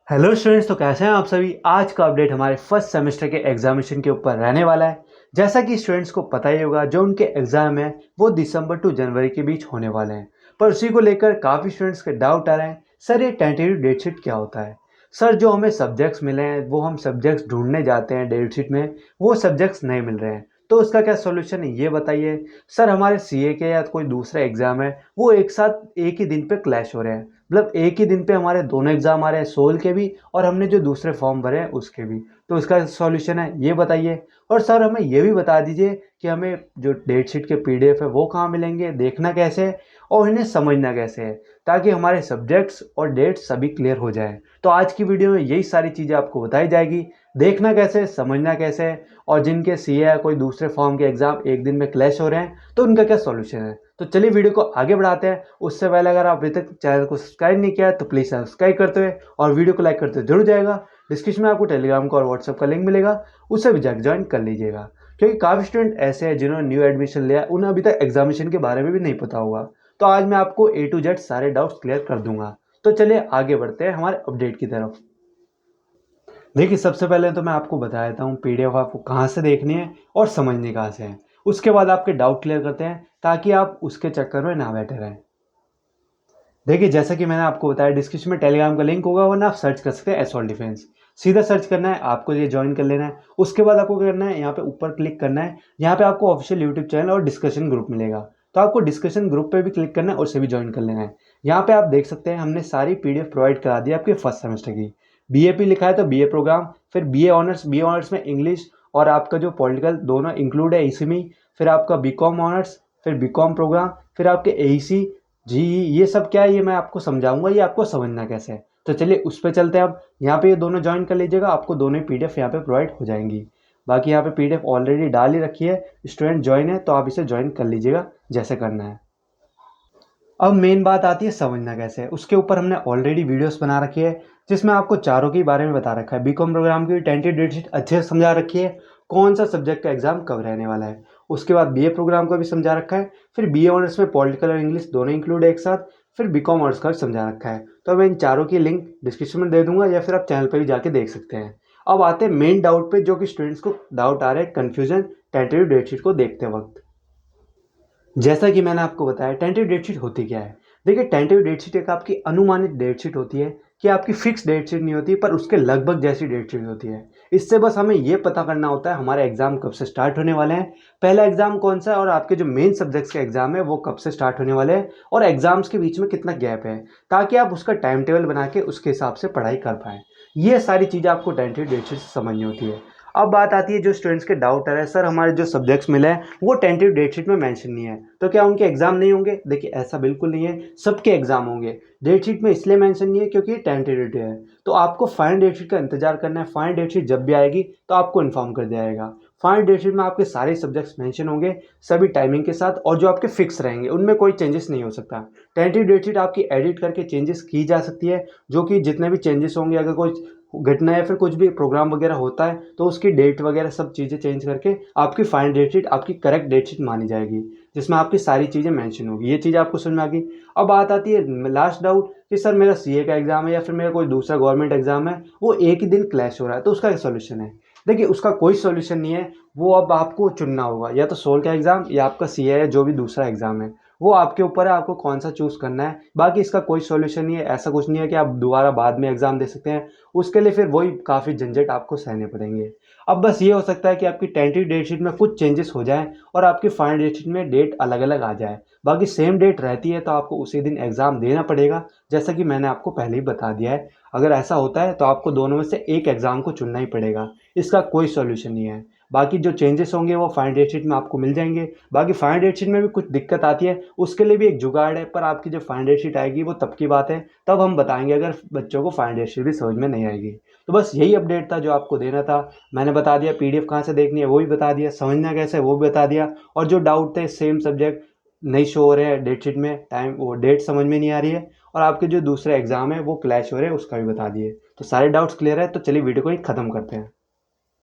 Hello students, तो कैसे हैं आप सभी। आज का अपडेट हमारे फर्स्ट सेमेस्टर के एग्जामिनेशन के ऊपर रहने वाला है। जैसा कि स्टूडेंट्स को पता ही होगा, जो उनके एग्जाम है वो दिसंबर टू जनवरी के बीच होने वाले हैं। पर उसी को लेकर काफ़ी स्टूडेंट्स के डाउट आ रहे हैं, सर ये टेंटेटिव डेट शीट क्या होता है। सर जो हमें सब्जेक्ट्स मिले हैं वो हम सब्जेक्ट्स ढूंढने जाते हैं डेट शीट में, वो सब्जेक्ट्स नहीं मिल रहे हैं। तो उसका क्या सोल्यूशन है ये बताइए। सर हमारे सीए के या कोई दूसरा एग्जाम है वो एक साथ एक ही दिन पे क्लैश हो रहे हैं, मतलब एक ही दिन पे हमारे दोनों एग्जाम आ रहे हैं, सोल के भी और हमने जो दूसरे फॉर्म भरे हैं उसके भी। तो इसका सॉल्यूशन है ये बताइए। और सर हमें ये भी बता दीजिए कि हमें जो डेट शीट के पीडीएफ है वो कहाँ मिलेंगे, देखना कैसे है और इन्हें समझना कैसे है, ताकि हमारे सब्जेक्ट्स और डेट्स सभी क्लियर हो जाए। तो आज की वीडियो में यही सारी चीज़ें आपको बताई जाएगी, देखना कैसे, समझना कैसे है, और जिनके सीए या कोई दूसरे फॉर्म के एग्जाम एक दिन में क्लैश हो रहे हैं तो उनका क्या सॉल्यूशन है। तो चलिए वीडियो को आगे बढ़ाते हैं। उससे पहले अगर आप अभी तक चैनल को सब्सक्राइब नहीं किया है तो प्लीज़ सब्सक्राइब करते हुए और वीडियो को लाइक करते हुए जरूर जाएगा। डिस्क्रिप्शन में आपको टेलीग्राम का और व्हाट्सएप का लिंक मिलेगा, उससे भी जाकर ज्वाइन कर लीजिएगा। क्योंकि काफ़ी स्टूडेंट ऐसे हैं जिन्होंने न्यू एडमिशन लिया, उन्हें अभी तक एग्जामिनेशन के बारे में भी नहीं पता होगा। तो आज मैं आपको ए टू जेड सारे डाउट्स क्लियर कर दूंगा। तो चलिए आगे बढ़ते हैं हमारे अपडेट की तरफ। देखिए सबसे पहले तो मैं आपको बता देता हूँ पीडीएफ आपको कहाँ से देखनी है और समझनी कहाँ से है। उसके बाद आपके डाउट क्लियर करते हैं ताकि आप उसके चक्कर में ना बैठे रहें। देखिए जैसा कि मैंने आपको बताया, डिस्क्रिप्शन में टेलीग्राम का लिंक होगा, वरना आप सर्च कर सकते हैं एसोल डिफेंस। सीधा सर्च करना है, आपको ये ज्वाइन कर लेना है। उसके बाद आपको क्या करना है, यहाँ पे ऊपर क्लिक करना है। यहाँ पे आपको ऑफिशियल यूट्यूब चैनल और डिस्कशन ग्रुप मिलेगा। तो आपको डिस्कशन ग्रुप पे भी क्लिक करना है और उसे भी ज्वाइन कर लेना है। यहाँ पे आप देख सकते हैं हमने सारी पीडीएफ प्रोवाइड करा दी आपके फर्स्ट सेमेस्टर की। बीएपी लिखा है तो बीए प्रोग्राम, फिर बीए ऑनर्स में इंग्लिश और आपका जो पॉलिटिकल दोनों इंक्लूड है इसी में। फिर आपका बीकॉम ऑनर्स, फिर बीकॉम प्रोग्राम, फिर आपके एईसी जी। ये सब क्या है ये मैं आपको समझाऊंगा, ये आपको समझना कैसे है। तो चलिए उस पर चलते हैं। अब यहाँ पे ये दोनों ज्वाइन कर लीजिएगा, आपको दोनों पीडीएफ यहाँ पे प्रोवाइड हो जाएंगी। बाकी यहाँ पे पीडीएफ ऑलरेडी डाल ही रखी है, स्टूडेंट ज्वाइन है तो आप इसे ज्वाइन कर लीजिएगा जैसे करना है। अब मेन बात आती है समझना कैसे है। उसके ऊपर हमने ऑलरेडी वीडियोस बना रखी है जिसमें आपको चारों के बारे में बता रखा है। बीकॉम प्रोग्राम की टेंटेटिव डेट शीट अच्छे से समझा रखी है, कौन सा सब्जेक्ट का एग्जाम कब रहने वाला है। उसके बाद बीए प्रोग्राम का भी समझा रखा है, फिर बीए ऑनर्स में पॉलिटिकल और इंग्लिश दोनों इंक्लूड है एक साथ, फिर बीकॉम ऑनर्स का भी समझा रखा है। तो मैं इन चारों की लिंक डिस्क्रिप्शन में दे दूंगा या फिर आप चैनल पर भी जाके देख सकते हैं। अब आते हैं मेन डाउट पे, जो कि स्टूडेंट्स को डाउट आ रहा है, कन्फ्यूजन टेंटेटिव डेट शीट को देखते वक्त। जैसा कि मैंने आपको बताया टेंटेटिव डेट शीट होती क्या है। देखिए टेंटेटिव डेट शीट एक आपकी अनुमानित डेट शीट होती है, कि आपकी फिक्स डेट शीट नहीं होती पर उसके लगभग जैसी डेट शीट होती है। इससे बस हमें ये पता करना होता है हमारे एग्जाम कब से स्टार्ट होने वाले हैं, पहला एग्जाम कौन सा है, और आपके जो मेन सब्जेक्ट्स के एग्जाम है वो कब से स्टार्ट होने वाले हैं, और एग्जाम्स के बीच में कितना गैप है, ताकि आप उसका टाइम टेबल बना के उसके हिसाब से पढ़ाई कर पाएँ। ये सारी चीज़ें आपको टेंटेटिव डेट शीट से समझनी होती है। अब बात आती है जो स्टूडेंट्स के डाउट आ रहे हैं, सर हमारे जो सब्जेक्ट्स मिले हैं वो टेंटेटिव डेट शीट में मेंशन नहीं है, तो क्या उनके एग्जाम नहीं होंगे। देखिए ऐसा बिल्कुल नहीं है, सबके एग्जाम होंगे। डेट शीट में इसलिए मेंशन नहीं है क्योंकि ये टेंटेटिव है। तो आपको फाइनल डेट शीट का इंतजार करना है। फाइनल डेट शीट जब भी आएगी तो आपको इन्फॉर्म कर दिया जाएगा। फाइनल डेट शीट में आपके सारे सब्जेक्ट्स मेंशन होंगे, सभी टाइमिंग के साथ, और जो आपके फिक्स रहेंगे उनमें कोई चेंजेस नहीं हो सकता। टेंटेटिव डेट शीट आपकी एडिट करके चेंजेस की जा सकती है, जो कि जितने भी चेंजेस होंगे, अगर कोई घटना या फिर कुछ भी प्रोग्राम वगैरह होता है तो उसकी डेट वगैरह सब चीज़ें चेंज करके आपकी फाइनल डेट शीट आपकी करेक्ट डेट शीट मानी जाएगी, जिसमें आपकी सारी चीज़ें मेंशन होगी। ये चीज़ आपको समझ में आ गई। अब बात आती है लास्ट डाउट कि सर मेरा सीए का एग्जाम है या फिर मेरा कोई दूसरा गवर्नमेंट एग्जाम है, वो एक ही दिन क्लैश हो रहा है, तो उसका क्या सोल्यूशन है। देखिए उसका कोई सोल्यूशन नहीं है, वो अब आपको चुनना होगा, या तो सोल का एग्जाम या आपका सीए या जो भी दूसरा एग्जाम है, वो आपके ऊपर है, आपको कौन सा चूज़ करना है। बाकी इसका कोई सॉल्यूशन नहीं है, ऐसा कुछ नहीं है कि आप दोबारा बाद में एग्जाम दे सकते हैं। उसके लिए फिर वही काफ़ी झंझट आपको सहने पड़ेंगे। अब बस ये हो सकता है कि आपकी टेंटेटिव डेट शीट में कुछ चेंजेस हो जाएं और आपकी फाइनल डेट शीट में डेट अलग अलग आ जाए। बाकी सेम डेट रहती है तो आपको उसी दिन एग्ज़ाम देना पड़ेगा, जैसा कि मैंने आपको पहले ही बता दिया है। अगर ऐसा होता है तो आपको दोनों में से एक एग्ज़ाम को चुनना ही पड़ेगा, इसका कोई सॉल्यूशन नहीं है। बाकी जो चेंजेस होंगे वो फाइनल डेट शीट में आपको मिल जाएंगे। बाकी फाइनल डेट शीट में भी कुछ दिक्कत आती है, उसके लिए भी एक जुगाड़ है, पर आपकी जो फाइनल डेट शीट आएगी वो तब की बात है, तब हम बताएंगे अगर बच्चों को फाइनल डेट शीट भी समझ में नहीं आएगी। तो बस यही अपडेट था जो आपको देना था। मैंने बता दिया पीडीएफ कहाँ से देखनी है वो भी बता दिया, समझना कैसे है वो भी बता दिया, और जो डाउट थे सेम सब्जेक्ट नहीं शो हो रहे हैं डेट शीट में, टाइम वो डेट समझ में नहीं आ रही है, और आपके जो दूसरे एग्जाम है वो क्लैश हो रहे हैं उसका भी बता दिए। तो सारे डाउट्स क्लियर है, तो चलिए वीडियो को ही खत्म करते हैं।